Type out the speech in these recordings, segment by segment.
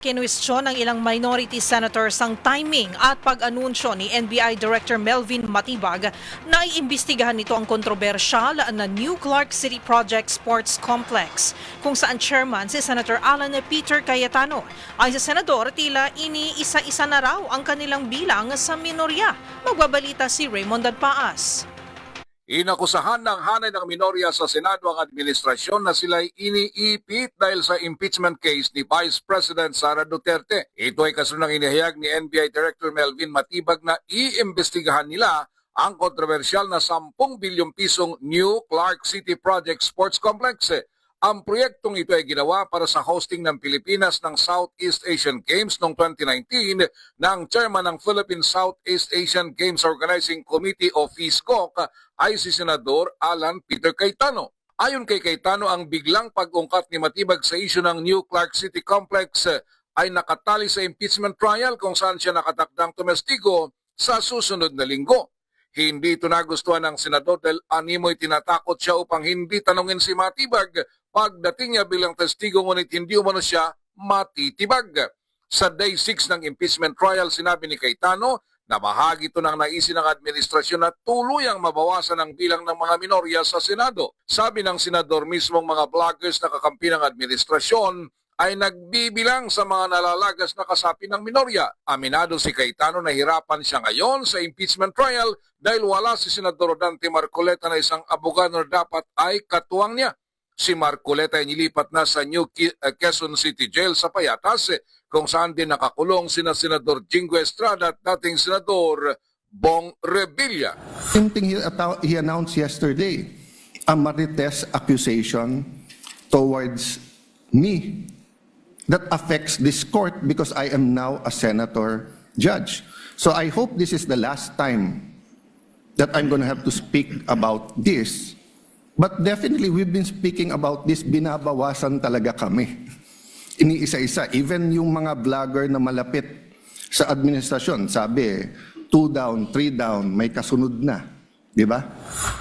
Kinuwestiyon ng ilang minority senators ang timing at pag-anunsyo ni NBI Director Melvin Matibag na iimbestigahan nito ang kontrobersyal na New Clark City Project Sports Complex, kung saan chairman si Senator Alan Peter Cayetano. Ay sa senador, tila iniisa-isa na raw ang kanilang bilang sa minorya. Magbabalita si Raymond Dadpaas. Inakusahan ng hanay ng minorya sa Senado ang administrasyon na sila'y iniipit dahil sa impeachment case ni Vice President Sara Duterte. Ito ay kasunod ng inihayag ni NBI Director Melvin Matibag na iimbestigahan nila ang kontrobersyal na 10 bilyong pisong New Clark City Project Sports Complex. Ang proyektong ito ay ginawa para sa hosting ng Pilipinas ng Southeast Asian Games noong 2019 ng chairman ng Philippine Southeast Asian Games Organizing Committee o PhilSCOC ay si Senador Alan Peter Cayetano. Ayon kay Cayetano, ang biglang pag-ungkat ni Matibag sa isyu ng New Clark City Complex ay nakatali sa impeachment trial kung saan siya nakatakdang tumestigo sa susunod na linggo. Hindi ito nagustuhan ng senador dahil animoy tinatakot siya upang hindi tanungin si Matibag pagdating niya bilang testigo, ngunit hindi umano siya matitibag. Sa day 6 ng impeachment trial, sinabi ni Cayetano na bahagi ito ng naisin ng administrasyon na tuluyang mabawasan ang bilang ng mga minorya sa Senado. Sabi ng senador, mismong mga vloggers na kakampi ng administrasyon ay nagbibilang sa mga nalalagas na kasapi ng minorya. Aminado si Cayetano na hirapan siya ngayon sa impeachment trial dahil wala si Senador Dante Marcoleta na isang abogado na dapat ay katuwang niya. Si Marcoleta ay nilipat na sa New Quezon City Jail sa Payatas kung saan din nakakulong sina Senador Jingo Estrada at dating Senador Bong Revilla. Same thing he announced yesterday, a marites accusation towards me that affects this court because I am now a senator judge. So I hope this is the last time that I'm going to have to speak about this. But definitely we've been speaking about this, binabawasan talaga kami. Iniisa-isa, even yung mga vlogger na malapit sa administrasyon, sabi, 2 down, 3 down, may kasunod na. Di ba?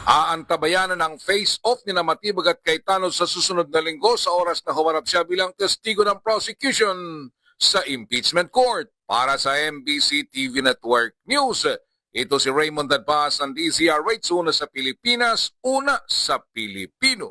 Aantabayanan ang face-off ni Matibag at Cayetano sa susunod na linggo sa oras na humarap siya bilang testigo ng prosecution sa impeachment court. Para sa MBC TV Network News, ito si Raymond Dadpaas ng DZRH, una sa Pilipinas, una sa Pilipino.